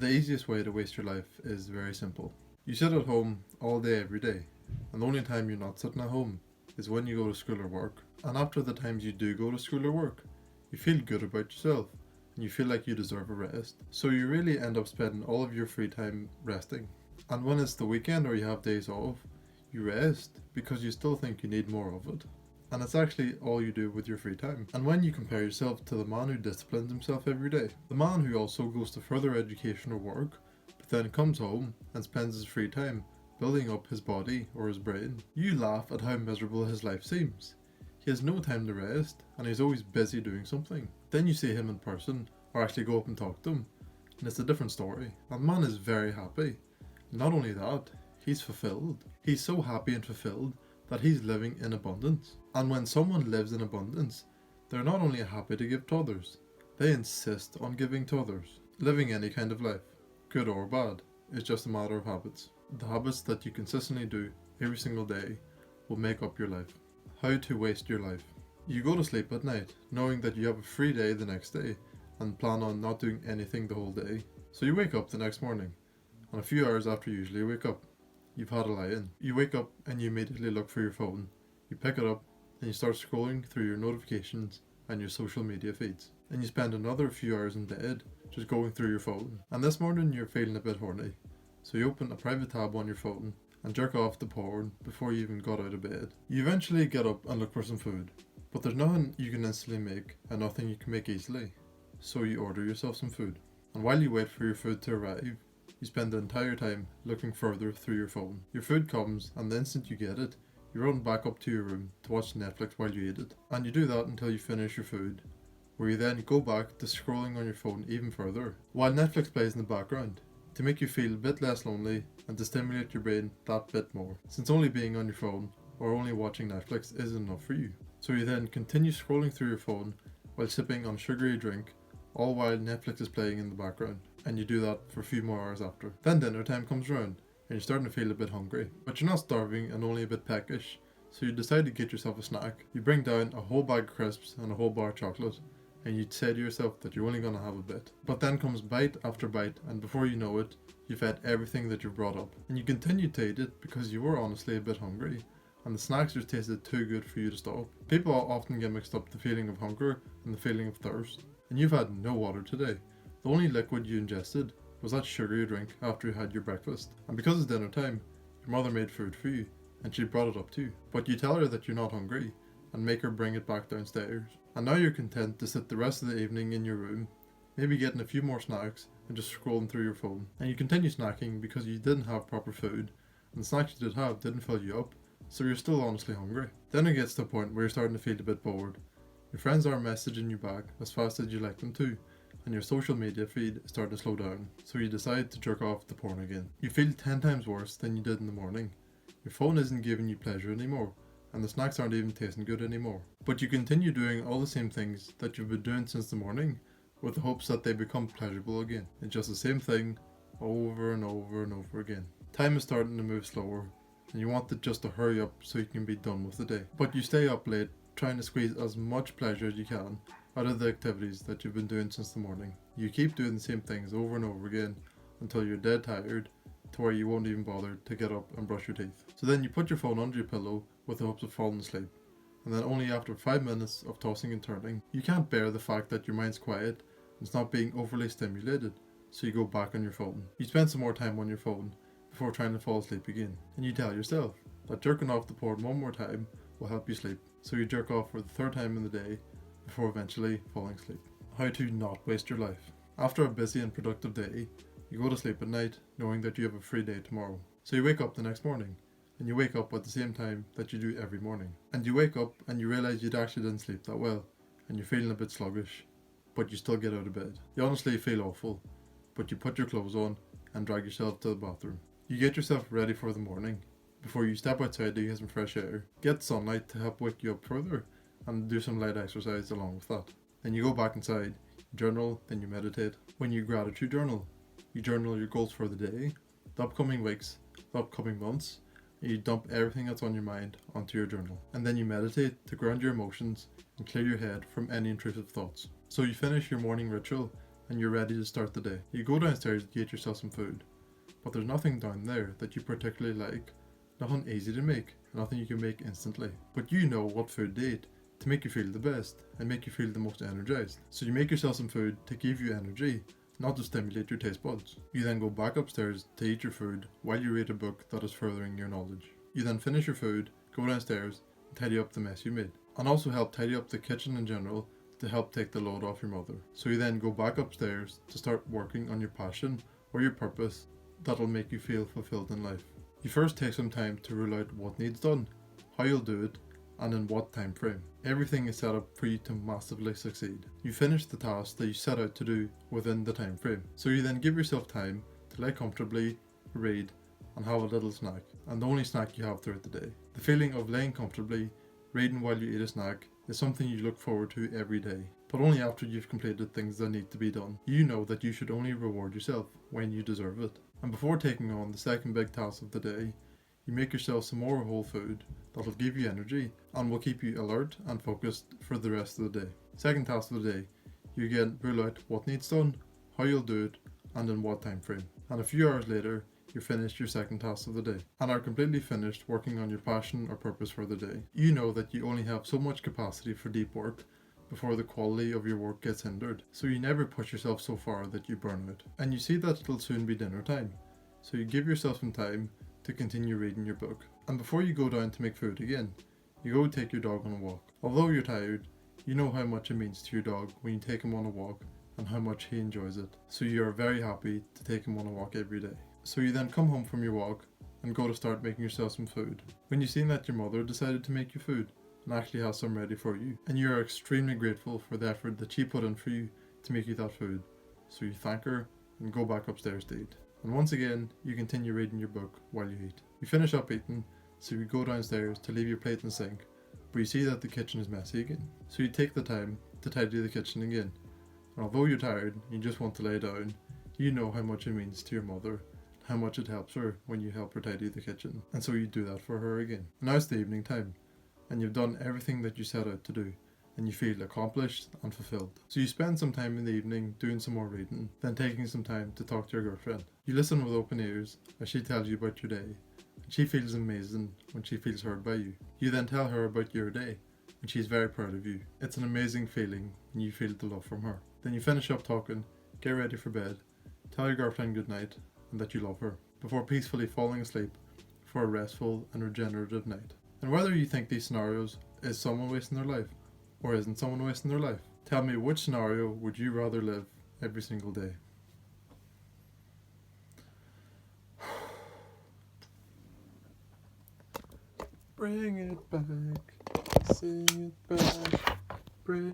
The easiest way to waste your life is very simple. You sit at home all day every day, and the only time you're not sitting at home is when you go to school or work. And after the times you do go to school or work, you feel good about yourself and you feel like you deserve a rest. So you really end up spending all of your free time resting. And when it's the weekend or you have days off, you rest because you still think you need more of it. And it's actually all you do with your free time. And when you compare yourself to the man who disciplines himself every day, the man who also goes to further education or work, but then comes home and spends his free time building up his body or his brain, you laugh at how miserable his life seems. He has no time to rest and he's always busy doing something. Then you see him in person or actually go up and talk to him, and it's a different story. And the man is very happy. Not only that, he's fulfilled. He's so happy and fulfilled that he's living in abundance. And when someone lives in abundance, they're not only happy to give to others, they insist on giving to others. Living any kind of life, good or bad, is just a matter of habits. The habits that you consistently do every single day will make up your life. How to waste your life. You go to sleep at night knowing that you have a free day the next day and plan on not doing anything the whole day. So you wake up the next morning, and a few hours after you usually wake up, you've had a lie-in. You wake up and you immediately look for your phone. You pick it up and you start scrolling through your notifications and your social media feeds. And you spend another few hours in bed just going through your phone. And this morning you're feeling a bit horny. So you open a private tab on your phone and jerk off the porn before you even got out of bed. You eventually get up and look for some food. But there's nothing you can instantly make and nothing you can make easily. So you order yourself some food. And while you wait for your food to arrive, you spend the entire time looking further through your phone. Your food comes, and the instant you get it, you run back up to your room to watch Netflix while you eat it. And you do that until you finish your food, where you then go back to scrolling on your phone even further, while Netflix plays in the background, to make you feel a bit less lonely and to stimulate your brain that bit more, since only being on your phone or only watching Netflix isn't enough for you. So you then continue scrolling through your phone while sipping on a sugary drink, all while Netflix is playing in the background, and you do that for a few more hours after. Then dinner time comes around, and you're starting to feel a bit hungry, but you're not starving and only a bit peckish, so you decide to get yourself a snack. You bring down a whole bag of crisps and a whole bar of chocolate, and you say to yourself that you're only going to have a bit. But then comes bite after bite, and before you know it, you've had everything that you've brought up. And you continue to eat it because you were honestly a bit hungry, and the snacks just tasted too good for you to stop. People often get mixed up the feeling of hunger and the feeling of thirst, and you've had no water today. The only liquid you ingested was that sugary drink after you had your breakfast. And because it's dinner time, your mother made food for you, and she brought it up too. But you tell her that you're not hungry, and make her bring it back downstairs. And now you're content to sit the rest of the evening in your room, maybe getting a few more snacks and just scrolling through your phone. And you continue snacking because you didn't have proper food, and the snacks you did have didn't fill you up, so you're still honestly hungry. Then it gets to a point where you're starting to feel a bit bored. Your friends aren't messaging you back as fast as you'd like them to, and your social media feed is starting to slow down, so you decide to jerk off the porn again. You feel 10 times worse than you did in the morning. Your phone isn't giving you pleasure anymore, and the snacks aren't even tasting good anymore. But you continue doing all the same things that you've been doing since the morning, with the hopes that they become pleasurable again. It's just the same thing over and over and over again. Time is starting to move slower, and you want it just to hurry up so you can be done with the day. But you stay up late, trying to squeeze as much pleasure as you can out of the activities that you've been doing since the morning. You keep doing the same things over and over again until you're dead tired, to where you won't even bother to get up and brush your teeth. So then you put your phone under your pillow with the hopes of falling asleep, and then only after 5 minutes of tossing and turning, you can't bear the fact that your mind's quiet and it's not being overly stimulated, so you go back on your phone. You spend some more time on your phone before trying to fall asleep again, and you tell yourself that jerking off the porn one more time will help you sleep, so you jerk off for the third time in the day before eventually falling asleep. How to not waste your life. After a busy and productive day, you go to sleep at night knowing that you have a free day tomorrow. So you wake up the next morning, and you wake up at the same time that you do every morning. And you wake up and you realise you actually didn't sleep that well, and you're feeling a bit sluggish, but you still get out of bed. You honestly feel awful, but you put your clothes on and drag yourself to the bathroom. You get yourself ready for the morning before you step outside to get some fresh air, get sunlight to help wake you up further, and do some light exercise along with that. Then you go back inside, you journal, then you meditate. When you gratitude journal, you journal your goals for the day, the upcoming weeks, the upcoming months, and you dump everything that's on your mind onto your journal. And then you meditate to ground your emotions and clear your head from any intrusive thoughts. So you finish your morning ritual and you're ready to start the day. You go downstairs to get yourself some food, but there's nothing down there that you particularly like, nothing easy to make, nothing you can make instantly. But you know what food to eat to make you feel the best and make you feel the most energized. So you make yourself some food to give you energy, not to stimulate your taste buds. You then go back upstairs to eat your food while you read a book that is furthering your knowledge. You then finish your food, go downstairs and tidy up the mess you made, and also help tidy up the kitchen in general to help take the load off your mother. So you then go back upstairs to start working on your passion or your purpose that'll make you feel fulfilled in life. You first take some time to rule out what needs done, how you'll do it, and in what time frame. Everything is set up for you to massively succeed. You finish the task that you set out to do within the time frame. So you then give yourself time to lie comfortably, read, and have a little snack, and the only snack you have throughout the day. The feeling of laying comfortably, reading while you eat a snack, is something you look forward to every day, but only after you've completed things that need to be done. You know that you should only reward yourself when you deserve it. And before taking on the second big task of the day, you make yourself some more whole food that'll give you energy and will keep you alert and focused for the rest of the day. Second task of the day, you again rule out what needs done, how you'll do it, and in what time frame. And a few hours later, you're finished your second task of the day and are completely finished working on your passion or purpose for the day. You know that you only have so much capacity for deep work before the quality of your work gets hindered, so you never push yourself so far that you burn out. And you see that it'll soon be dinner time, so you give yourself some time to continue reading your book. And before you go down to make food again, you go take your dog on a walk. Although you're tired, you know how much it means to your dog when you take him on a walk and how much he enjoys it. So you are very happy to take him on a walk every day. So you then come home from your walk and go to start making yourself some food. When you see that your mother decided to make you food and actually has some ready for you, and you are extremely grateful for the effort that she put in for you to make you that food. So you thank her and go back upstairs to eat. And once again, you continue reading your book while you eat. You finish up eating, so you go downstairs to leave your plate in the sink, but you see that the kitchen is messy again. So you take the time to tidy the kitchen again. And although you're tired, you just want to lay down, you know how much it means to your mother, how much it helps her when you help her tidy the kitchen. And so you do that for her again. Now it's the evening time, and you've done everything that you set out to do, and you feel accomplished and fulfilled. So you spend some time in the evening doing some more reading, then taking some time to talk to your girlfriend. You listen with open ears as she tells you about your day, and she feels amazing when she feels heard by you. You then tell her about your day, and she's very proud of you. It's an amazing feeling when you feel the love from her. Then you finish up talking, get ready for bed, tell your girlfriend good night and that you love her, before peacefully falling asleep for a restful and regenerative night. And whether you think these scenarios is someone wasting their life, or isn't someone wasting their life? Tell me, which scenario would you rather live every single day? Bring it back, sing it back, bring